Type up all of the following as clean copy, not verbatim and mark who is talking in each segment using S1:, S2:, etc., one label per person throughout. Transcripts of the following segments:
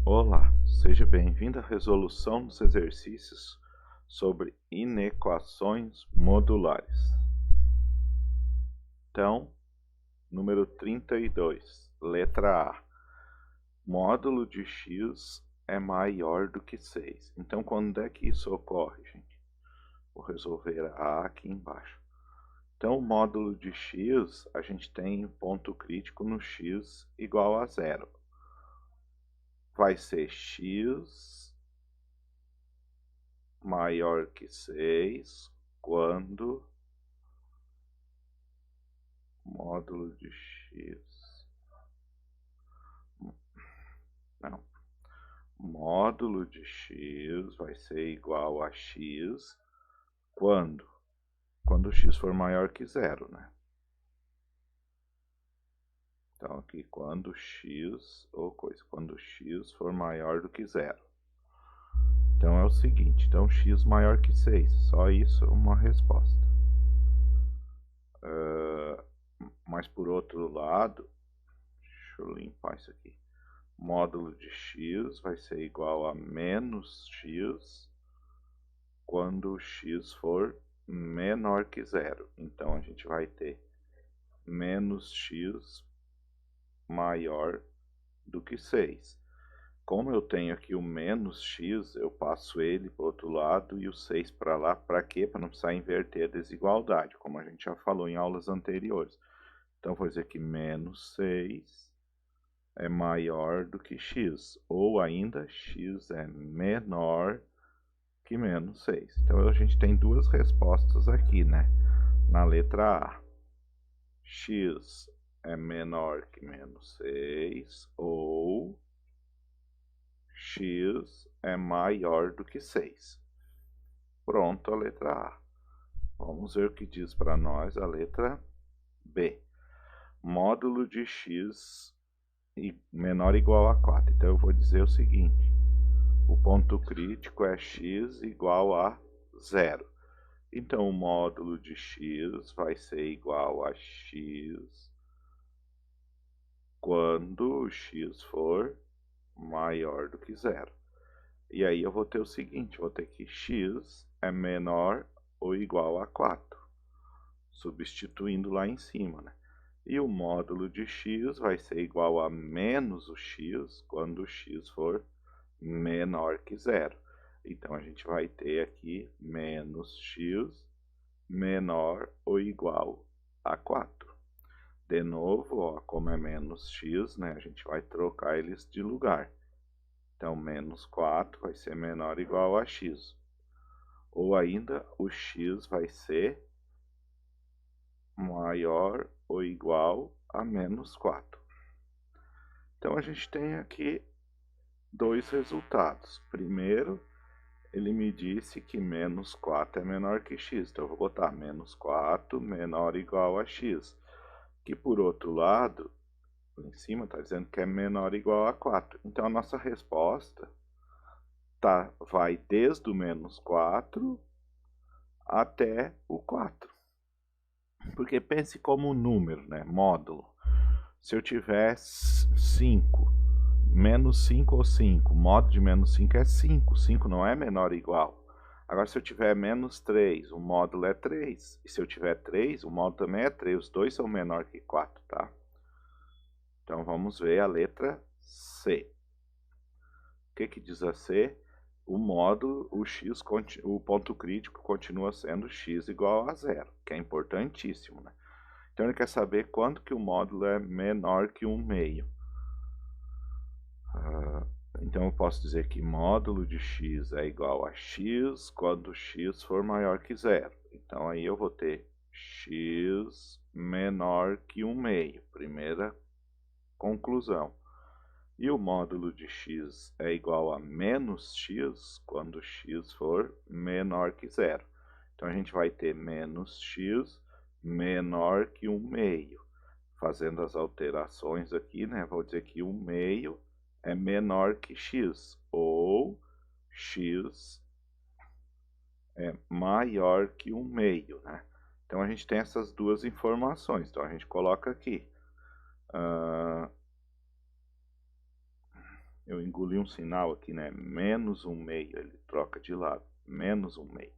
S1: Olá, seja bem-vindo à resolução dos exercícios sobre inequações modulares. Então, número 32, letra A. Módulo de x é maior do que 6. Então, quando é que isso ocorre, gente? Vou resolver a aqui embaixo. Então, o módulo de x, a gente tem ponto crítico no x igual a 0. Vai ser x maior que 6 quando módulo de x, não, módulo de x vai ser igual a x quando x for maior que 0, né? Então aqui quando x quando x for maior do que 0. Então é o seguinte, então x maior que 6, só isso uma resposta. Mas por outro lado, deixa eu limpar isso aqui. Módulo de x vai ser igual a menos x quando x for menor que 0. Então a gente vai ter menos x maior do que 6. Como eu tenho aqui o menos x, eu passo ele para o outro lado e o 6 para lá. Para quê? Para não precisar inverter a desigualdade, como a gente já falou em aulas anteriores. Então vou dizer que menos 6 é maior do que x, ou ainda x é menor que menos 6. Então a gente tem duas respostas aqui, né? Na letra A, x é menor que menos 6, ou x é maior do que 6. Pronto a letra A. Vamos ver o que diz para nós a letra B. Módulo de x menor ou igual a 4. Então eu vou dizer o seguinte: o ponto crítico é x igual a 0. Então o módulo de x vai ser igual a x quando o x for maior do que 0. E aí eu vou ter o seguinte, vou ter que x é menor ou igual a 4, substituindo lá em cima, né? E o módulo de x vai ser igual a menos o x quando o x for menor que 0. Então a gente vai ter aqui menos x menor ou igual a 4. De novo, ó, como é menos x, né, a gente vai trocar eles de lugar. Então, menos 4 vai ser menor ou igual a x. Ou ainda, o x vai ser maior ou igual a menos 4. Então, a gente tem aqui dois resultados. Primeiro, ele me disse que menos 4 é menor que x. Então, eu vou botar menos 4 menor ou igual a x. Que, por outro lado, em cima está dizendo que é menor ou igual a 4. Então, a nossa resposta vai desde o menos 4 até o 4. Porque pense como número, né? Módulo. Se eu tiver 5, menos 5 ou 5, módulo de menos 5 é 5. 5 não é menor ou igual. Agora, se eu tiver menos 3, o módulo é 3. E se eu tiver 3, o módulo também é 3. Os dois são menor que 4, tá? Então, vamos ver a letra C. O que diz a C? O módulo, o ponto crítico continua sendo x igual a 0, que é importantíssimo, né? Então ele quer saber quanto que o módulo é menor que 1/2. Então eu posso dizer que módulo de x é igual a x quando x for maior que 0. Então aí eu vou ter x menor que 1/2, primeira conclusão. E o módulo de x é igual a menos x quando x for menor que 0. Então a gente vai ter menos x menor que 1/2. Fazendo as alterações aqui, né? Vou dizer que 1/2 é menor que x, ou x é maior que 1/2, né? Então a gente tem essas duas informações. Então a gente coloca aqui. eu engoli um sinal aqui, né? Menos 1/2, ele troca de lado, menos 1/2.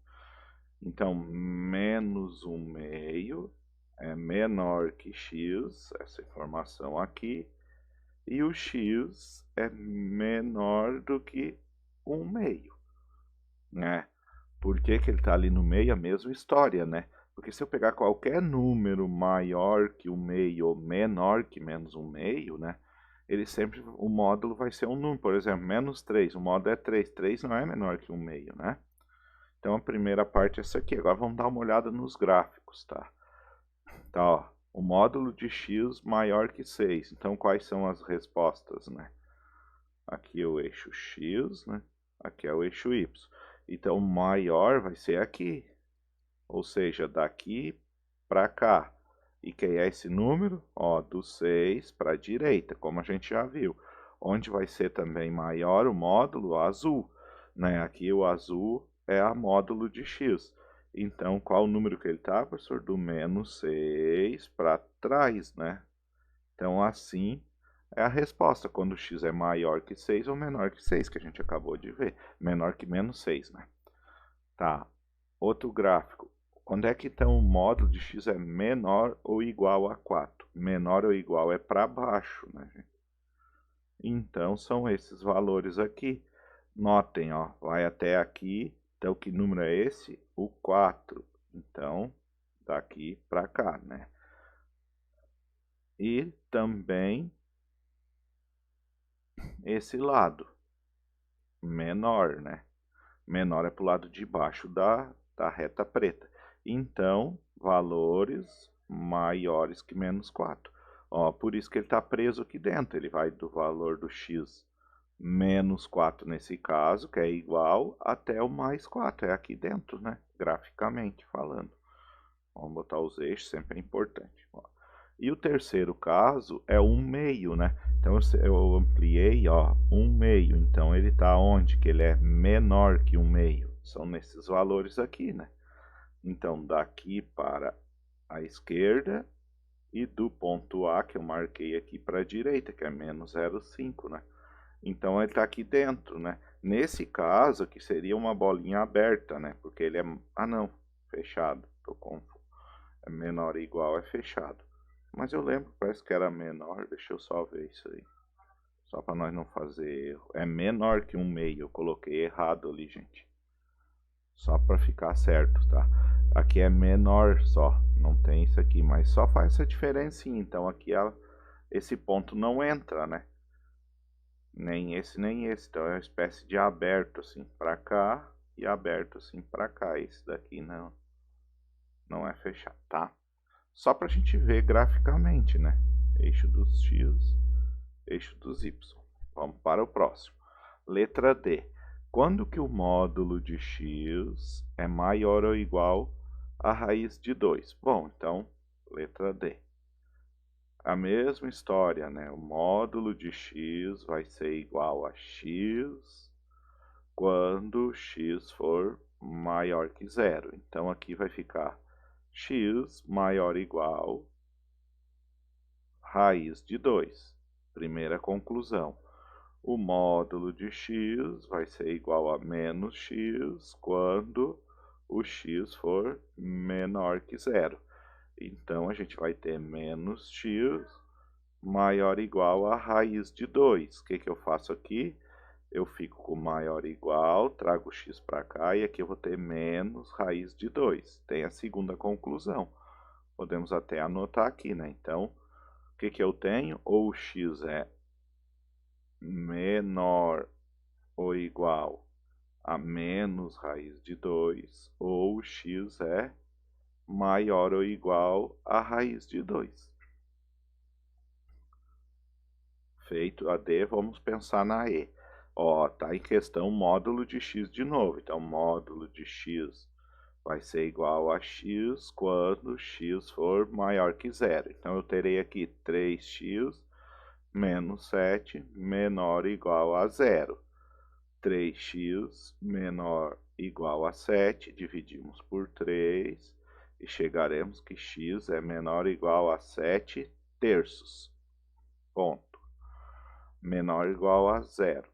S1: Então, menos 1/2 é menor que x, essa informação aqui, e o x é menor do que 1/2, né? Por que que ele está ali no meio? A mesma história, né? Porque se eu pegar qualquer número maior que 1/2 ou menor que menos 1/2, né? Ele sempre, o módulo vai ser um número. Por exemplo, menos 3, o módulo é 3. 3 não é menor que 1/2, né? Então a primeira parte é essa aqui. Agora vamos dar uma olhada nos gráficos, tá? Tá, ó, o módulo de x maior que 6. Então quais são as respostas, né? Aqui é o eixo x, né? Aqui é o eixo y. Então o maior vai ser aqui, ou seja, daqui para cá. E quem é esse número? Ó, do 6 para a direita, como a gente já viu. Onde vai ser também maior o módulo azul, né? Aqui o azul é a módulo de x. Então, qual o número que ele está, professor? Do menos 6 para trás, né? Então, assim é a resposta, quando x é maior que 6 ou menor que 6, que a gente acabou de ver. Menor que menos 6, né? Tá. Outro gráfico. Quando é que então o módulo de x é menor ou igual a 4? Menor ou igual é para baixo, né, gente? Então, são esses valores aqui. Notem, ó, vai até aqui. Então, que número é esse? O 4. Então, daqui para cá, né? E também esse lado, menor, né? Menor é para o lado de baixo da reta preta. Então, valores maiores que menos 4. Ó, por isso que ele está preso aqui dentro. Ele vai do valor do x menos 4 nesse caso, que é igual, até o mais 4. É aqui dentro, né? Graficamente falando. Vamos botar os eixos, sempre é importante. Ó. E o terceiro caso é 1/2, né? Então eu ampliei, ó, 1/2. Então ele está onde? Que ele é menor que 1/2. São nesses valores aqui, né? Então daqui para a esquerda e do ponto A que eu marquei aqui para a direita, que é menos 0,5, né? Então ele está aqui dentro, né? Nesse caso aqui seria uma bolinha aberta, né? Porque ele é... Ah, não, fechado. Tô confuso. É menor ou igual é fechado. Mas eu lembro, parece que era menor. Deixa eu só ver isso aí. Só para nós não fazer erro. É menor que 1/2. Eu coloquei errado ali, gente. Só para ficar certo, tá? Aqui é menor só. Não tem isso aqui, mas só faz essa diferencinha. Então aqui esse ponto não entra, né? Nem esse, nem esse. Então é uma espécie de aberto assim para cá e aberto assim para cá. Esse daqui não é fechado, tá? Só para a gente ver graficamente, né? Eixo dos x, eixo dos y. Vamos para o próximo. Letra D. Quando que o módulo de x é maior ou igual à raiz de 2? Bom, então, letra D. A mesma história, né? O módulo de x vai ser igual a x quando x for maior que 0. Então, aqui vai ficar x maior ou igual raiz de 2. Primeira conclusão. O módulo de x vai ser igual a menos x quando o x for menor que 0. Então, a gente vai ter menos x maior ou igual a raiz de 2. O que que eu faço aqui? Eu fico com maior ou igual, trago o x para cá e aqui eu vou ter menos raiz de 2. Tem a segunda conclusão. Podemos até anotar aqui, né? Então, o que que eu tenho? Ou o x é menor ou igual a menos raiz de 2, ou o x é maior ou igual a raiz de 2. Feito a D, vamos pensar na E. Ó, tá em questão o módulo de x de novo. Então, módulo de x vai ser igual a x quando x for maior que 0. Então, eu terei aqui 3x menos 7 menor ou igual a 0. 3x menor igual a 7, dividimos por 3 e chegaremos que x é menor ou igual a 7 terços. Ponto. Menor ou igual a 0.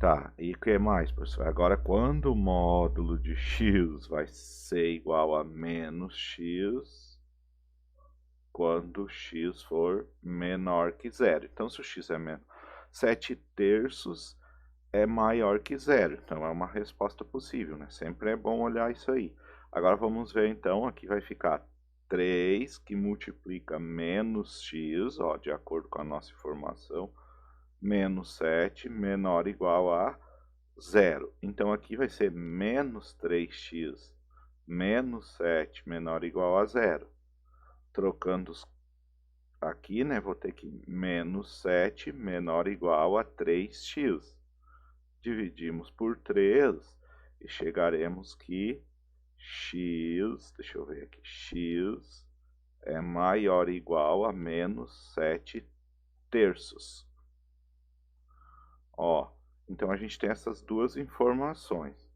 S1: Tá, e o que mais, professor? Agora, quando o módulo de x vai ser igual a menos x, quando x for menor que zero. Então, se o x é menor, 7/3 é maior que zero. Então, é uma resposta possível, né? Sempre é bom olhar isso aí. Agora, vamos ver, então, aqui vai ficar 3 que multiplica menos x, ó, de acordo com a nossa informação, menos 7 menor ou igual a zero. Então, aqui vai ser menos 3x menos 7 menor ou igual a zero. Trocando aqui, né, vou ter que menos 7 menor ou igual a 3x. Dividimos por 3 e chegaremos que x, deixa eu ver aqui, x é maior ou igual a menos 7/3. Ó, então a gente tem essas duas informações.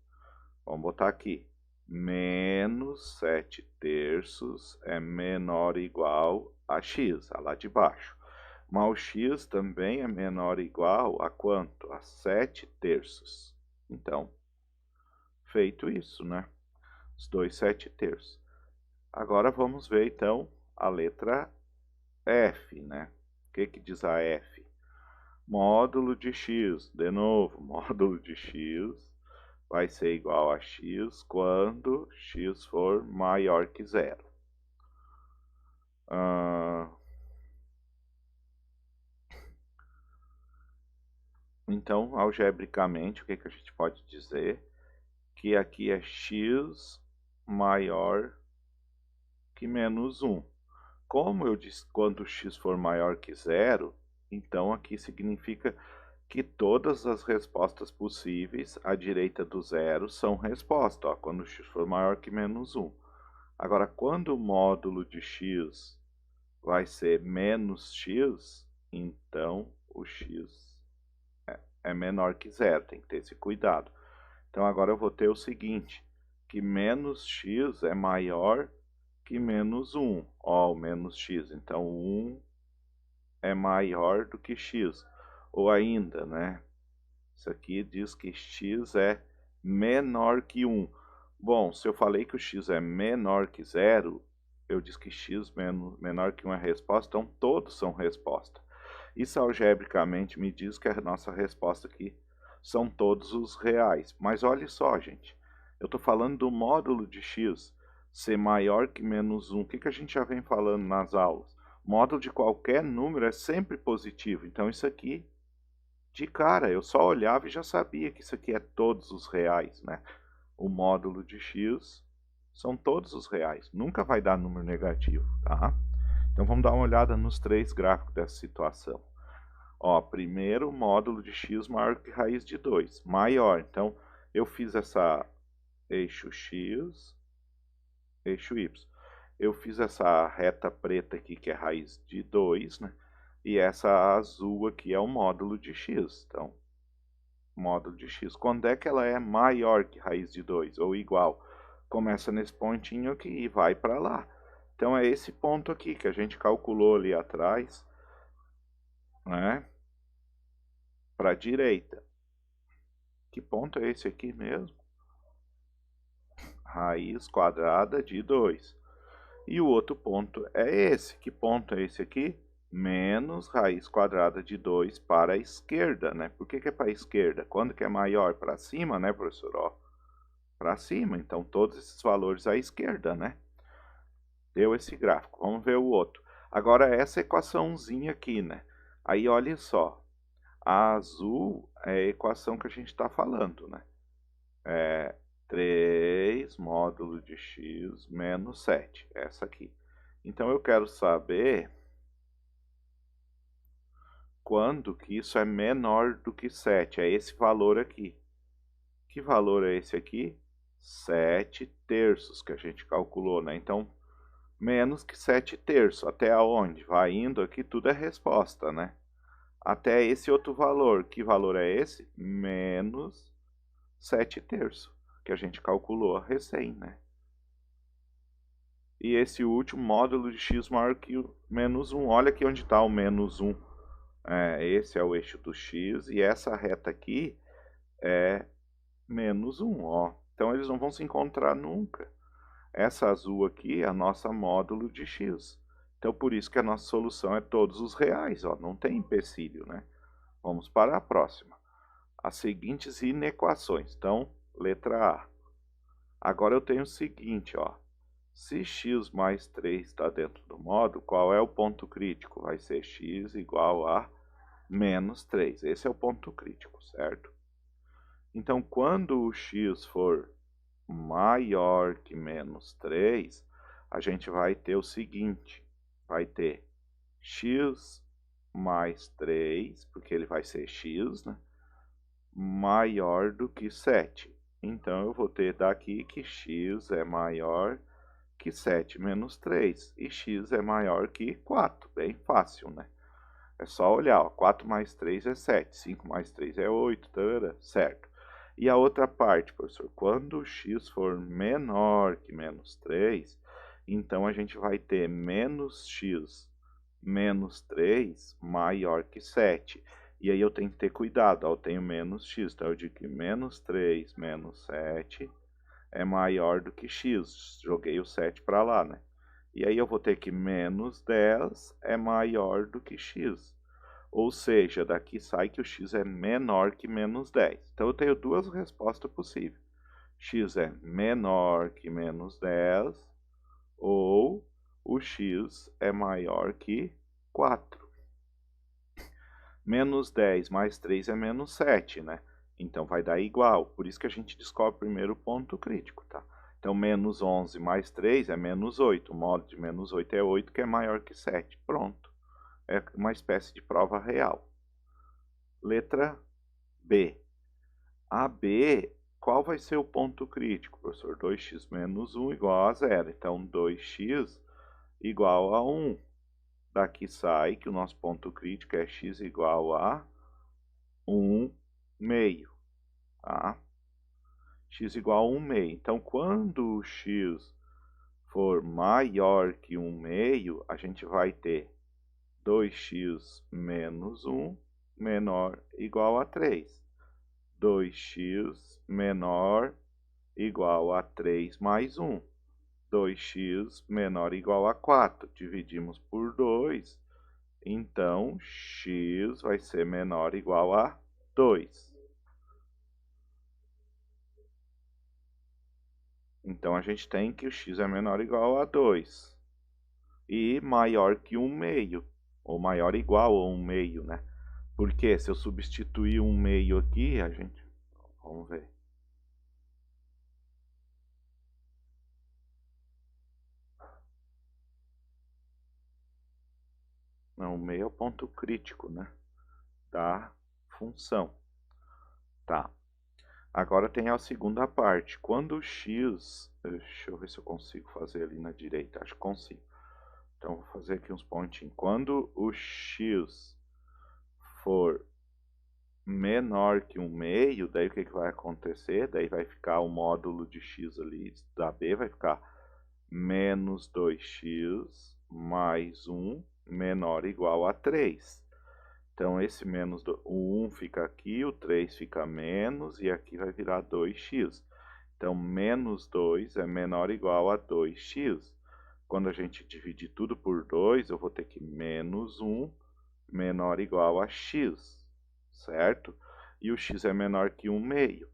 S1: Vamos botar aqui, menos 7/3 é menor ou igual a x, a lá de baixo. Mas o x também é menor ou igual a quanto? A 7/3. Então, feito isso, né? Os dois 7/3. Agora vamos ver, então, a letra F, né? O que que diz a F? Módulo de x, de novo, módulo de x vai ser igual a x quando x for maior que zero. Então, algebricamente, o que que a gente pode dizer? Que aqui é x maior que menos 1. Como eu disse, quando x for maior que zero, então aqui significa que todas as respostas possíveis à direita do zero são resposta, ó, quando x for maior que menos 1. Agora, quando o módulo de x vai ser menos x, então o x é menor que zero, tem que ter esse cuidado. Então, agora eu vou ter o seguinte, que menos x é maior que menos 1. Ó, o menos x, então 1 é maior do que x. Ou ainda, né? Isso aqui diz que x é menor que 1. Bom, se eu falei que o x é menor que zero, eu disse que x menor que 1 é resposta, então todos são resposta. Isso algebricamente me diz que a nossa resposta aqui são todos os reais. Mas olha só, gente, eu estou falando do módulo de x ser maior que menos 1. O que a gente já vem falando nas aulas? Módulo de qualquer número é sempre positivo. Então isso aqui, de cara, eu só olhava e já sabia que isso aqui é todos os reais, né? O módulo de x são todos os reais. Nunca vai dar número negativo, tá? Então vamos dar uma olhada nos três gráficos dessa situação. Ó, primeiro módulo de x maior que raiz de 2, maior. Então eu fiz essa eixo x, eixo y. Eu fiz essa reta preta aqui que é raiz de 2, né? E essa azul aqui é o módulo de x. Então, módulo de x. Quando é que ela é maior que raiz de 2 ou igual? Começa nesse pontinho aqui e vai para lá. Então é esse ponto aqui que a gente calculou ali atrás, né? Para a direita. Que ponto é esse aqui mesmo? Raiz quadrada de 2. E o outro ponto é esse. Que ponto é esse aqui? Menos raiz quadrada de 2 para a esquerda, né? Por que é para a esquerda? Quando que é maior? Para cima, né, professor? Ó, para cima. Então, todos esses valores à esquerda, né? Deu esse gráfico. Vamos ver o outro. Agora, essa equaçãozinha aqui, né? Aí, olha só. A azul é a equação que a gente está falando, né? É 3 módulo de x menos 7. Essa aqui. Então, eu quero saber quando que isso é menor do que 7. É esse valor aqui. Que valor é esse aqui? 7/3 que a gente calculou, né? Então, menos que 7/3. Até onde? Vai indo aqui, tudo é resposta, né? Até esse outro valor. Que valor é esse? Menos 7/3, que a gente calculou recém, né? E esse último módulo de x maior que o menos 1. Olha aqui onde está o menos 1. Esse é o eixo do x, e essa reta aqui é menos 1, ó. Então eles não vão se encontrar nunca. Essa azul aqui é a nossa módulo de x. Então por isso que a nossa solução é todos os reais, ó. Não tem empecilho, né? Vamos para a próxima. As seguintes inequações. Então, letra A. Agora eu tenho o seguinte, ó. Se x mais 3 está dentro do módulo, qual é o ponto crítico? Vai ser x igual a menos 3. Esse é o ponto crítico, certo? Então, quando o x for maior que menos 3, a gente vai ter o seguinte. Vai ter x mais 3, porque ele vai ser x, né? Maior do que 7. Então, eu vou ter daqui que x é maior que 7 menos 3. E x é maior que 4. Bem fácil, né? É só olhar, ó, 4 mais 3 é 7, 5 mais 3 é 8, tarará, certo? E a outra parte, professor, quando x for menor que menos 3, então a gente vai ter menos x menos 3 maior que 7. E aí eu tenho que ter cuidado, ó, eu tenho menos x, então eu digo que menos 3 menos 7 é maior do que x. Joguei o 7 para lá, né? E aí eu vou ter que menos 10 é maior do que x. Ou seja, daqui sai que o x é menor que menos 10. Então eu tenho duas respostas possíveis. X é menor que menos 10 ou o x é maior que 4. Menos 10 mais 3 é menos 7, né? Então vai dar igual. Por isso que a gente descobre primeiro o ponto crítico, tá? Então, menos 11 mais 3 é menos 8. O modo de menos 8 é 8, que é maior que 7. Pronto. É uma espécie de prova real. Letra B. A B, qual vai ser o ponto crítico, professor? 2x menos 1 igual a 0. Então, 2x igual a 1. Daqui sai que o nosso ponto crítico é x igual a 1 meio. Tá? X igual a 1 meio. Então, quando o x for maior que 1 meio, a gente vai ter 2x menos 1 menor igual a 3. 2x menor igual a 3 mais 1. 2x menor igual a 4. Dividimos por 2. Então, x vai ser menor igual a 2. Então, a gente tem que o x é menor ou igual a 2. E maior que 1 meio. Ou maior ou igual a 1 meio, né? Porque se eu substituir 1 meio aqui, a gente... Vamos ver. Não, 1 meio é o ponto crítico, né? Da função. Tá. Agora tem a segunda parte. Quando o x... Deixa eu ver se eu consigo fazer ali na direita. Acho que consigo. Então, vou fazer aqui uns pontinhos. Quando o x for menor que 1 meio, daí o que vai acontecer? Daí vai ficar o módulo de x ali, da B, vai ficar menos 2x mais 1 menor ou igual a 3. Então, esse menos o 1 fica aqui, o 3 fica menos, e aqui vai virar 2x. Então, menos 2 é menor ou igual a 2x. Quando a gente dividir tudo por 2, eu vou ter que menos 1 menor ou igual a x, certo? E o x é menor que 1 meio.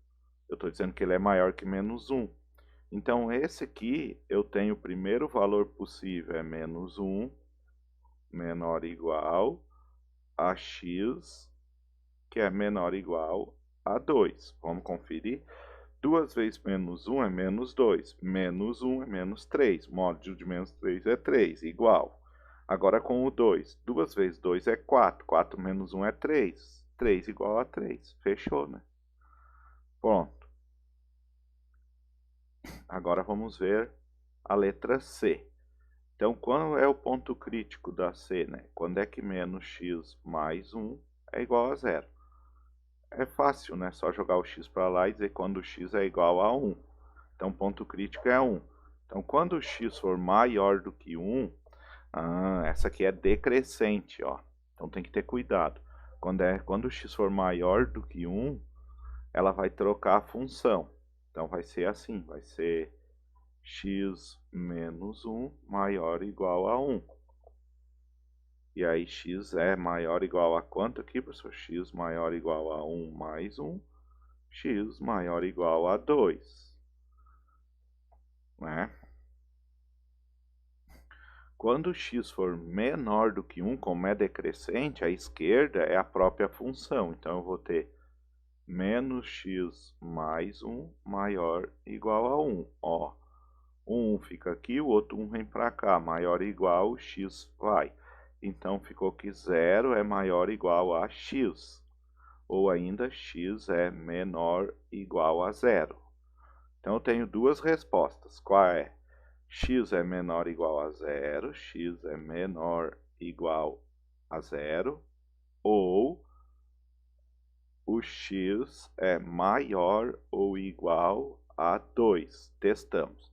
S1: Eu estou dizendo que ele é maior que menos 1. Então, esse aqui, eu tenho o primeiro valor possível, é menos 1 menor ou igual a x, que é menor ou igual a 2. Vamos conferir. 2 vezes menos 1 é menos 2. Menos 1 é menos 3. Módulo de menos 3 é 3, igual. Agora com o 2. 2 vezes 2 é 4. 4 menos 1 é 3. 3 igual a 3. Fechou, né? Pronto. Agora vamos ver a letra C. Então, qual é o ponto crítico da C, né? Quando é que menos x mais 1 é igual a 0? É fácil, né? Só jogar o x para lá e dizer quando o x é igual a 1. Então, o ponto crítico é 1. Então, quando o x for maior do que 1, essa aqui é decrescente, ó. Então, tem que ter cuidado. Quando o x for maior do que 1, ela vai trocar a função. Então vai ser assim, vai ser x menos 1 maior ou igual a 1. E aí x é maior ou igual a quanto aqui, professor? X maior ou igual a 1 mais 1, x maior ou igual a 2. Né? Quando x for menor do que 1, como é decrescente, a esquerda é a própria função. Então eu vou ter menos x mais 1 maior ou igual a 1. Ó, o 1 fica aqui, o outro 1 vem para cá, maior ou igual, x vai. Então ficou que 0 é maior ou igual a x. Ou ainda x é menor ou igual a 0. Então eu tenho duas respostas. Qual é? X é menor ou igual a 0, x é menor ou igual a 0, ou o x é maior ou igual a 2. Testamos.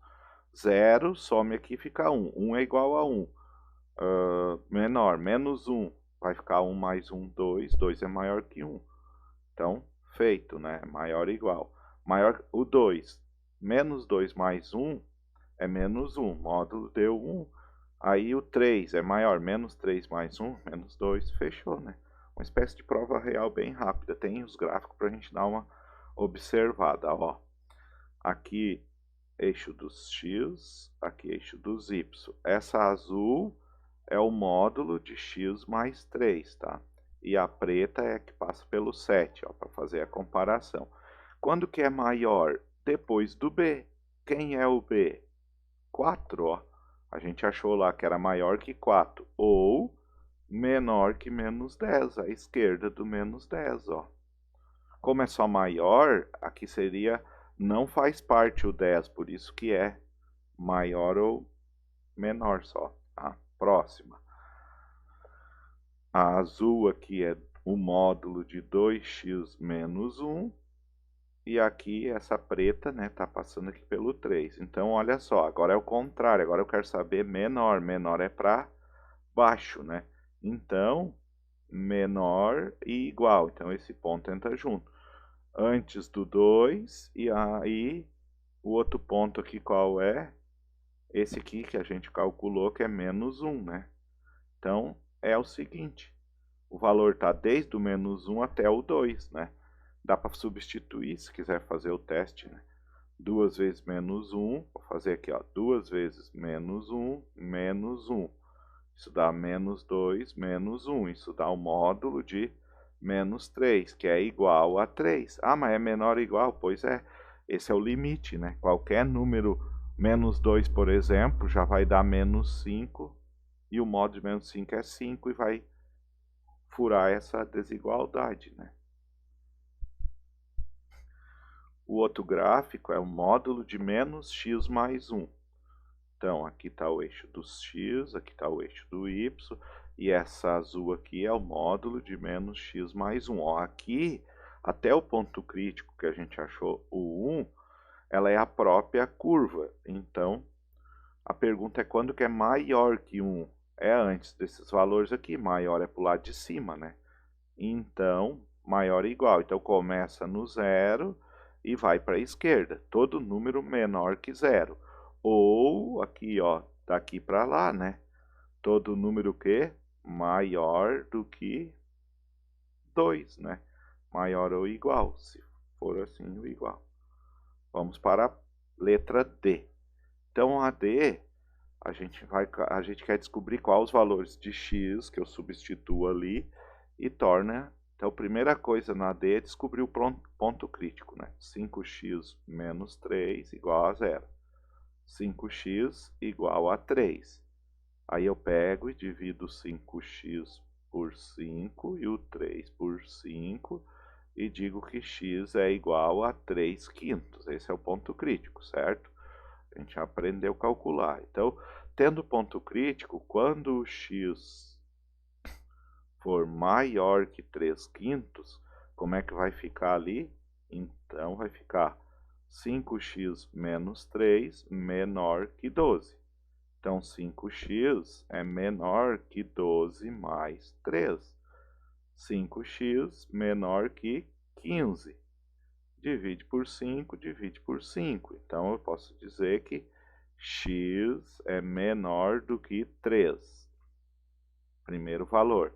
S1: 0, some aqui, fica 1. 1 é igual a 1. Menor, menos 1, vai ficar 1 mais 1, 2. 2 é maior que 1. Então, feito, né? Maior ou igual. Maior, o 2. Menos 2 mais 1 é menos 1. Módulo deu 1. Aí o 3 é maior. Menos 3 mais 1, menos 2. Fechou, né? Uma espécie de prova real bem rápida. Tem os gráficos para a gente dar uma observada. Ó. Aqui, eixo dos x. Aqui, eixo dos y. Essa azul é o módulo de x mais 3, tá? E a preta é a que passa pelo 7, ó, para fazer a comparação. Quando que é maior? Depois do b. Quem é o b? 4, ó. A gente achou lá que era maior que 4. Ou menor que menos 10, a esquerda do menos 10, ó. Como é só maior, aqui seria, não faz parte o 10, por isso que é maior ou menor só, tá? Próxima. A azul aqui é o módulo de 2x menos 1. E aqui essa preta, né, tá passando aqui pelo 3. Então, olha só, agora é o contrário. Agora eu quero saber menor. Menor é para baixo, né? Então, menor e igual. Então, esse ponto entra junto. Antes do 2, e aí o outro ponto aqui qual é? Esse aqui que a gente calculou que é menos 1, né? Então, é o seguinte. O valor está desde o menos 1 até o 2, né? Dá para substituir, se quiser fazer o teste, né? 2 vezes menos 1, vou fazer aqui, ó, 2 vezes menos 1, menos 1. Isso dá menos 2, menos 1. Isso dá o módulo de menos 3, que é igual a 3. Ah, mas é menor ou igual? Pois é, esse é o limite, né? Qualquer número, menos 2, por exemplo, já vai dar menos 5, e o módulo de menos 5 é 5, e vai furar essa desigualdade, né? O outro gráfico é o módulo de menos x mais 1. Então, aqui está o eixo dos x, aqui está o eixo do y, e essa azul aqui é o módulo de menos x mais 1. Ó, aqui, até o ponto crítico que a gente achou, o 1, ela é a própria curva. Então, a pergunta é quando que é maior que 1? É antes desses valores aqui, maior é para o lado de cima, né? Então, maior ou igual. Então, começa no 0 e vai para a esquerda. Todo número menor que 0. Ou, aqui, ó, daqui para lá, né? Todo número que maior do que 2, né? Maior ou igual, se for assim, o igual. Vamos para a letra D. Então, a D, a gente quer descobrir quais os valores de x que eu substituo ali e torna. Então, a primeira coisa na D é descobrir o ponto crítico, né? 5x menos 3 igual a 0. 5x igual a 3. Aí eu pego e divido 5x por 5 e o 3 por 5 e digo que x é igual a 3 quintos. Esse é o ponto crítico, certo? A gente aprendeu a calcular. Então, tendo ponto crítico, quando o x for maior que 3 quintos, como é que vai ficar ali? Então, vai ficar 5x menos 3 menor que 12. Então, 5x é menor que 12 mais 3. 5x menor que 15. divide por 5, divide por 5. Então, eu posso dizer que x é menor do que 3. Primeiro valor.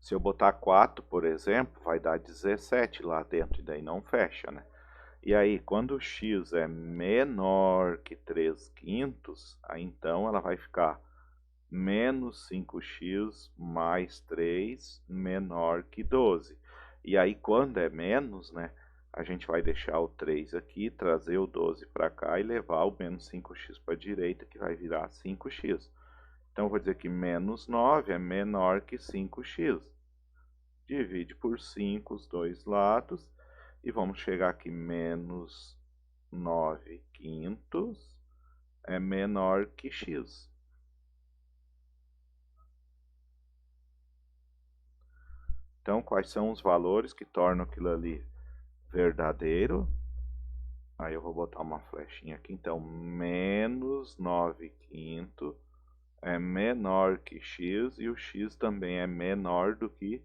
S1: Se eu botar 4, por exemplo, vai dar 17 lá dentro, e daí não fecha, né? E aí, quando x é menor que 3 quintos, aí então ela vai ficar menos 5x mais 3 menor que 12. E aí, quando é menos, né, a gente vai deixar o 3 aqui, trazer o 12 para cá e levar o menos 5x para a direita, que vai virar 5x. Então, eu vou dizer que menos 9 é menor que 5x. Divide por 5 os dois lados e vamos chegar aqui, menos 9 quintos é menor que x. Então, quais são os valores que tornam aquilo ali verdadeiro? Aí eu vou botar uma flechinha aqui. Então, menos 9 quintos é menor que x e o x também é menor do que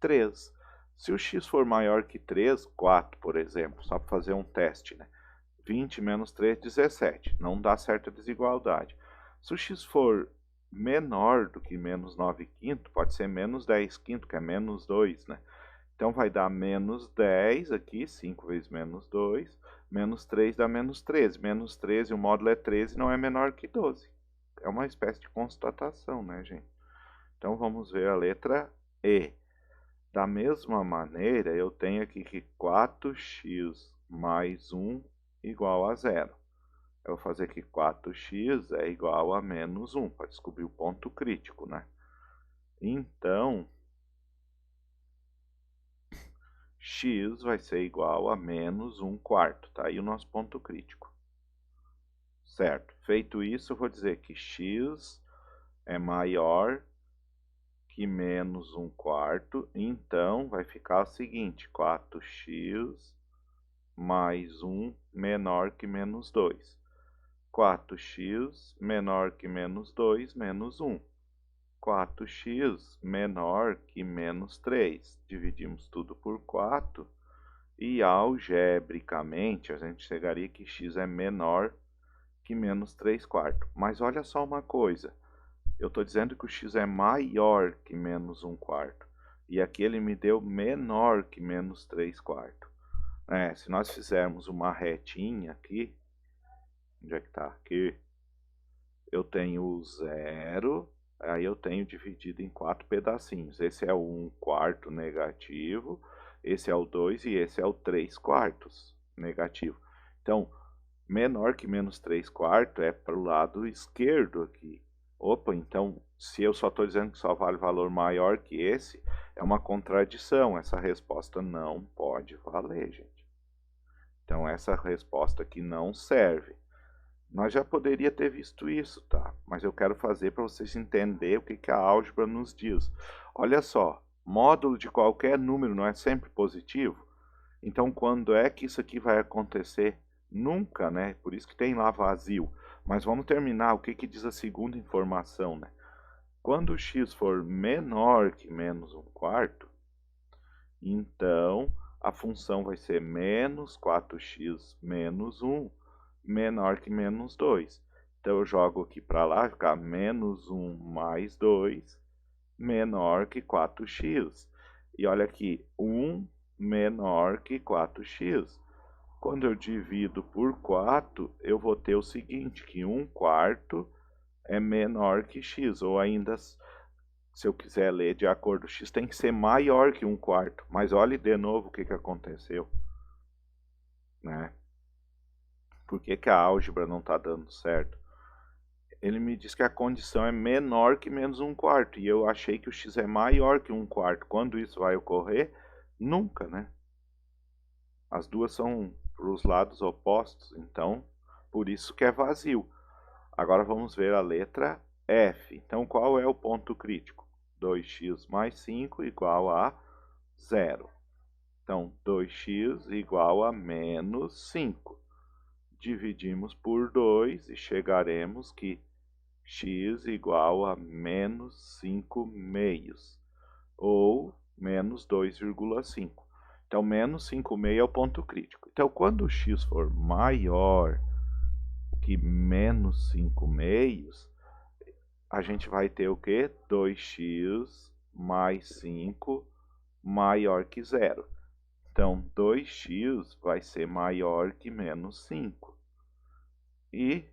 S1: 3. Se o x for maior que 3, 4, por exemplo, só para fazer um teste, né? 20 menos 3, 17. Não dá certa desigualdade. Se o x for menor do que menos 9 quinto, pode ser menos 10 quinto, que é menos 2, né? Então, vai dar menos 10 aqui, 5 vezes menos 2, menos 3 dá menos 13. Menos 13, o módulo é 13, não é menor que 12. É uma espécie de constatação, né, gente? Então, vamos ver a letra E. Da mesma maneira, eu tenho aqui que 4x mais 1 igual a 0. Eu vou fazer que 4x é igual a menos 1, para descobrir o ponto crítico, né? Então, x vai ser igual a menos 1 quarto, tá aí o nosso ponto crítico. Certo, feito isso, eu vou dizer que x é maior que menos 1 quarto, então vai ficar o seguinte, 4x mais 1 menor que menos 2. 4x menor que menos 2, menos 1. 4x menor que menos 3. Dividimos tudo por 4 e, algebricamente, a gente chegaria que x é menor que menos 3 quartos. Mas olha só uma coisa, eu estou dizendo que o x é maior que menos 1 quarto. E aqui ele me deu menor que menos 3 quartos. Se nós fizermos uma retinha aqui, onde é que está? Aqui. Eu tenho o 0, aí eu tenho dividido em 4 pedacinhos. Esse é o 1 quarto negativo, esse é o 2 e esse é o 3 quartos negativo. Então, menor que menos 3 quartos é para o lado esquerdo aqui. Opa, então, se eu só estou dizendo que só vale valor maior que esse, é uma contradição. Essa resposta não pode valer, gente. Então, essa resposta aqui não serve. Nós já poderia ter visto isso, tá? Mas eu quero fazer para vocês entenderem o que a álgebra nos diz. Olha só, módulo de qualquer número não é sempre positivo? Então, quando é que isso aqui vai acontecer? Nunca, né? Por isso que tem lá vazio. Mas vamos terminar. O que diz a segunda informação, né? Quando o x for menor que menos 1 quarto, então a função vai ser menos 4x menos 1 menor que menos 2. Então, eu jogo aqui para lá, vai ficar menos 1 mais 2 menor que 4x. E olha aqui, 1 menor que 4x. Quando eu divido por 4, eu vou ter o seguinte, que 1 quarto é menor que x, ou ainda, se eu quiser ler de acordo, x tem que ser maior que 1 quarto. Mas olhe de novo o que aconteceu, né? Por que a álgebra não está dando certo? Ele me diz que a condição é menor que menos 1 quarto. E eu achei que o x é maior que 1 quarto. Quando isso vai ocorrer? Nunca, né? As duas são para os lados opostos. Então, por isso que é vazio. Agora vamos ver a letra F. Então, qual é o ponto crítico? 2x mais 5 igual a 0. Então, 2x igual a menos 5. Dividimos por 2 e chegaremos que x igual a menos 5 meios. Ou menos 2,5. Então, menos 5,5 é o ponto crítico. Então, quando o x for maior que menos 5,5, a gente vai ter o quê? 2x mais 5 maior que zero. Então, 2x vai ser maior que menos 5. E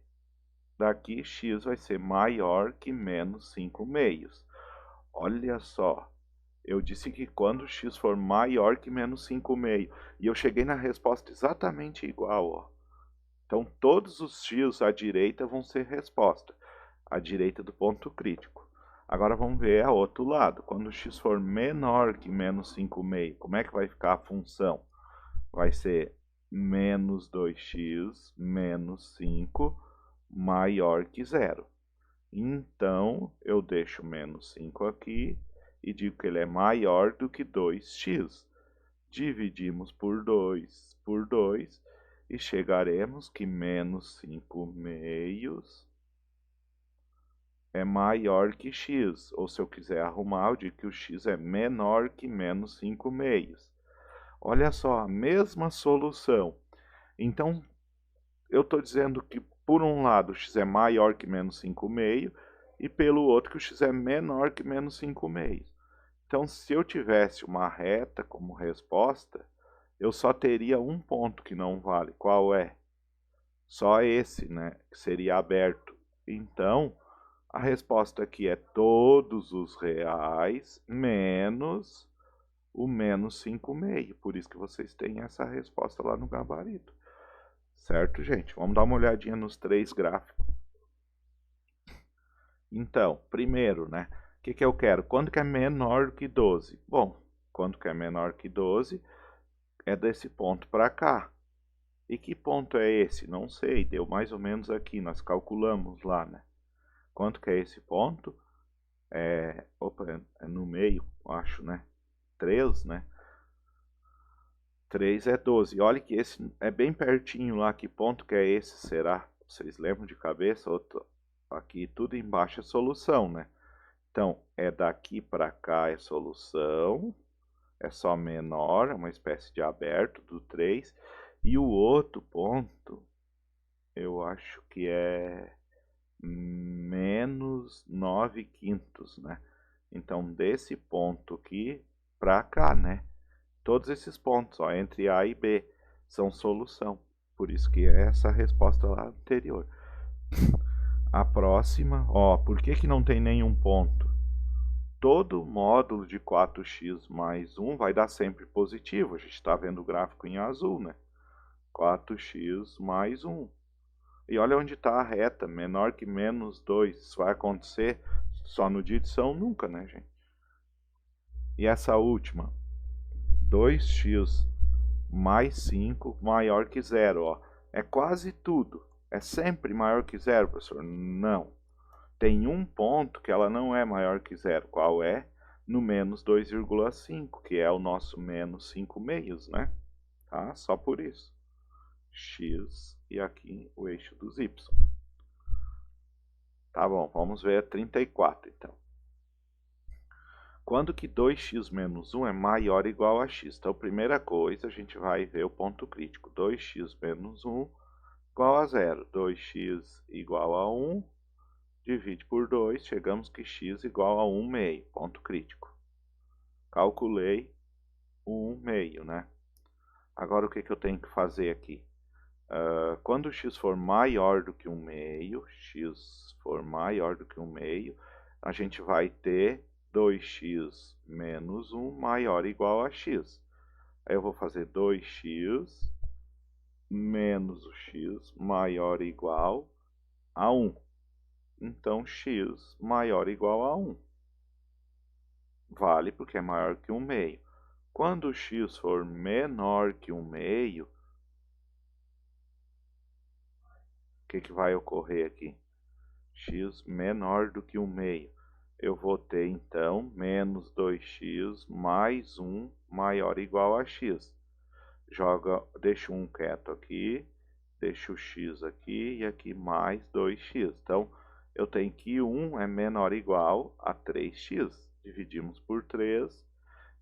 S1: daqui x vai ser maior que menos 5,5. Olha só, eu disse que quando x for maior que menos 5,5. E eu cheguei na resposta exatamente igual, ó. Então, todos os x à direita vão ser resposta. À direita do ponto crítico. Agora vamos ver o outro lado. Quando x for menor que menos 5,5, como é que vai ficar a função? Vai ser menos 2x menos 5 maior que zero. Então, eu deixo menos 5 aqui e digo que ele é maior do que 2x. Dividimos por 2 e chegaremos que menos 5,5 é maior que x. Ou se eu quiser arrumar, eu digo que o x é menor que menos 5,5. Olha só, a mesma solução. Então, eu estou dizendo que, por um lado, o x é maior que menos 5,5 e, pelo outro, que o x é menor que menos 5,5. Então, se eu tivesse uma reta como resposta, eu só teria um ponto que não vale. Qual é? Só esse, né? Que seria aberto. Então, a resposta aqui é todos os reais menos o menos 5,5. Por isso que vocês têm essa resposta lá no gabarito. Certo, gente? Vamos dar uma olhadinha nos 3 gráficos. Então, primeiro, né? O que eu quero? Quando que é menor do que 12? Bom, quando que é menor que 12, é desse ponto para cá. E que ponto é esse? Não sei, deu mais ou menos aqui, nós calculamos lá, né? Quanto que é esse ponto? Opa, é no meio, acho, né? 3, né? 3 é 12. Olha que esse é bem pertinho lá. Que ponto que é esse, será? Vocês lembram de cabeça? Aqui tudo embaixo é solução, né? Então, é daqui para cá é solução. É só menor, é uma espécie de aberto do 3. E o outro ponto, eu acho que é menos 9/5, né? Então, desse ponto aqui para cá, né? Todos esses pontos, ó, entre A e B, são solução. Por isso que é essa a resposta lá anterior. A próxima, ó, por que não tem nenhum ponto? Todo módulo de 4x mais 1 vai dar sempre positivo. A gente está vendo o gráfico em azul, né? 4x mais 1. E olha onde está a reta, menor que menos 2. Isso vai acontecer só no dia de São nunca, né, gente? E essa última, 2x mais 5 maior que zero, ó. É quase tudo. É sempre maior que zero, professor? Não. Tem um ponto que ela não é maior que zero. Qual é? No menos 2,5, que é o nosso menos 5/5, né? Tá? Só por isso. X e aqui o eixo dos y. Tá bom, vamos ver a 34, então. Quando que 2x menos 1 é maior ou igual a x? Então, primeira coisa, a gente vai ver o ponto crítico. 2x menos 1 igual a zero. 2x igual a 1, divide por 2, chegamos que x igual a 1/2, ponto crítico. Calculei 1/2, né? Agora, o que eu tenho que fazer aqui? Quando x for maior do que 1/2, x for maior do que 1/2, a gente vai ter 2x menos 1 maior ou igual a x. Aí eu vou fazer 2x menos o x maior ou igual a 1. Então, x maior ou igual a 1. Vale porque é maior que 1/2. Quando x for menor que 1/2, o que vai ocorrer aqui? X menor do que 1/2. Eu vou ter, então, menos 2x mais 1 maior ou igual a x. Deixo 1 quieto aqui, deixo o x aqui e aqui mais 2x. Então, eu tenho que 1 é menor ou igual a 3x. Dividimos por 3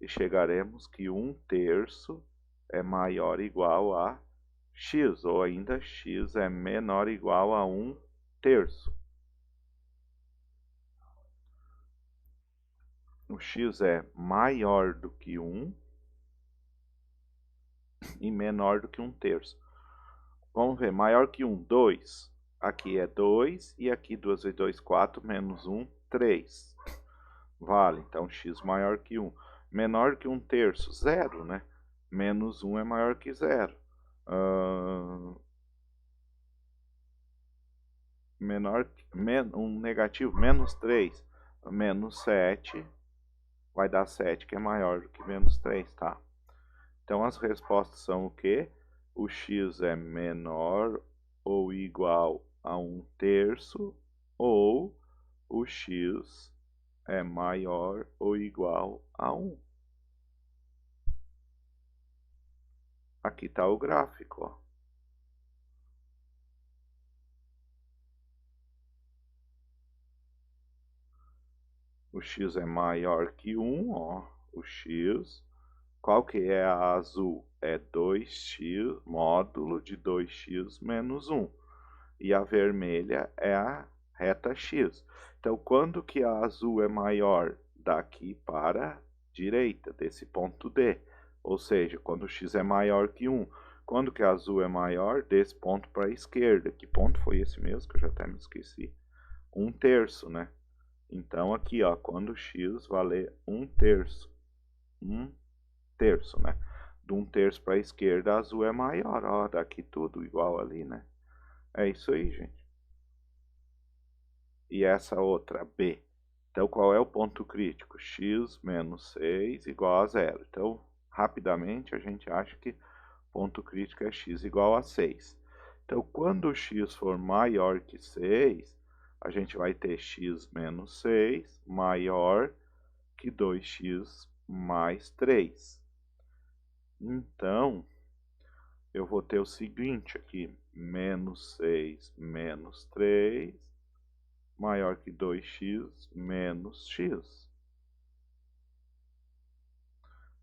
S1: e chegaremos que 1/3 é maior ou igual a x, ou ainda x é menor ou igual a 1/3. O x é maior do que 1 e menor do que 1/3. Vamos ver, maior que 1, 2. Aqui é 2 e aqui 2 vezes 2, 4, menos 1, 3. Vale, então x maior que 1. Menor que 1/3, 0, né? Menos 1 é maior que 0. Um negativo, menos 3. Menos 7 vai dar 7, que é maior do que menos 3, tá? Então as respostas são o quê? O x é menor ou igual a 1/3, ou o x é maior ou igual a 1. Aqui está o gráfico, ó. O x é maior que 1, ó. O x, qual que é a azul? É 2x, módulo de 2x menos 1. E a vermelha é a reta x. Então, quando que a azul é maior? Daqui para a direita, desse ponto D. Ou seja, quando x é maior que 1. Quando que a azul é maior? Desse ponto para a esquerda. Que ponto foi esse mesmo? Que eu já até me esqueci. 1/3, né? Então, aqui, ó, quando x valer 1/3. 1/3, né? De 1/3 para a esquerda, a azul é maior. Ó, daqui tudo igual ali, né? É isso aí, gente. E essa outra, B. Então, qual é o ponto crítico? X menos 6 igual a 0. Então, rapidamente, a gente acha que o ponto crítico é x igual a 6. Então, quando o x for maior que 6, a gente vai ter x menos 6 maior que 2x mais 3. Então, eu vou ter o seguinte aqui, menos 6 menos 3 maior que 2x menos x.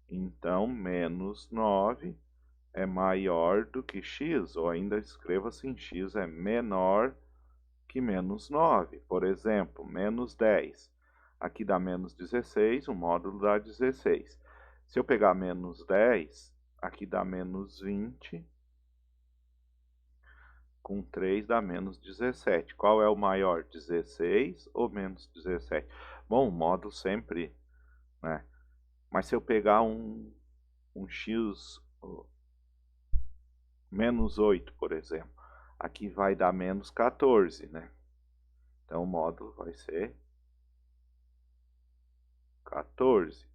S1: Então, menos 9 é maior do que x, ou ainda escreva assim, x é menor que menos 9. Por exemplo, menos 10. Aqui dá menos 16, o módulo dá 16. Se eu pegar menos 10, aqui dá menos 20. Com 3 dá menos 17. Qual é o maior, 16 ou menos 17? Bom, o módulo sempre, né? Mas se eu pegar um x menos 8, por exemplo, aqui vai dar menos 14, né? Então o módulo vai ser 14.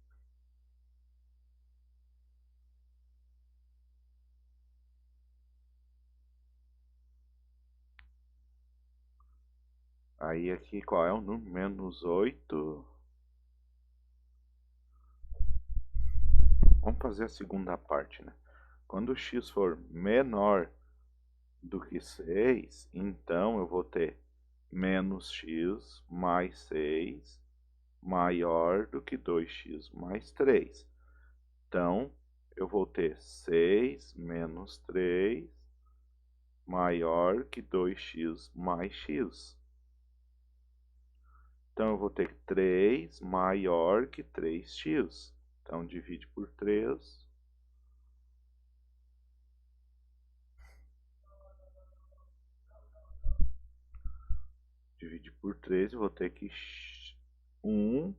S1: Aí aqui qual é o número? Menos 8. Vamos fazer a segunda parte, né? Quando o x for menor do que 6, então eu vou ter menos x mais 6 maior do que 2x mais 3. Então, eu vou ter 6 menos 3 maior que 2x mais x. Então, eu vou ter 3 maior que 3x. Então, divide por 3. Divide por 3, eu vou ter que 1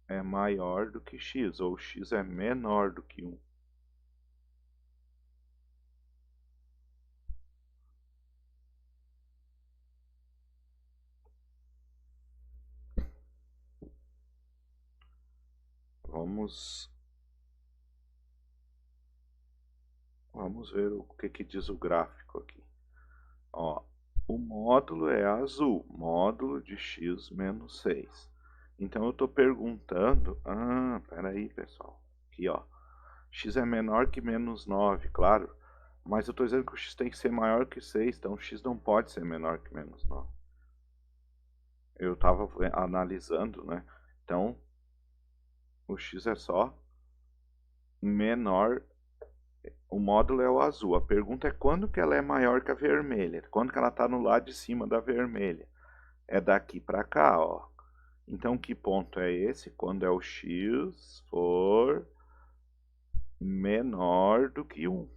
S1: é maior do que x, ou x é menor do que 1. Vamos ver o que diz o gráfico aqui. Ó, o módulo é azul, módulo de x menos 6. Então eu estou perguntando, peraí pessoal, aqui ó, x é menor que menos 9, claro, mas eu estou dizendo que o x tem que ser maior que 6, então o x não pode ser menor que menos 9. Eu estava analisando, né, então O x é só menor. O módulo é o azul. A pergunta é quando que ela é maior que a vermelha. Quando que ela está no lado de cima da vermelha. É daqui para cá, ó. Então, que ponto é esse? Quando é o x for menor do que 1.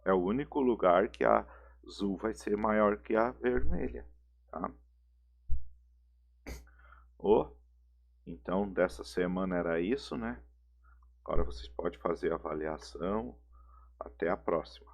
S1: É o único lugar que a azul vai ser maior que a vermelha, tá? Então, dessa semana era isso, né? Agora vocês podem fazer a avaliação. Até a próxima.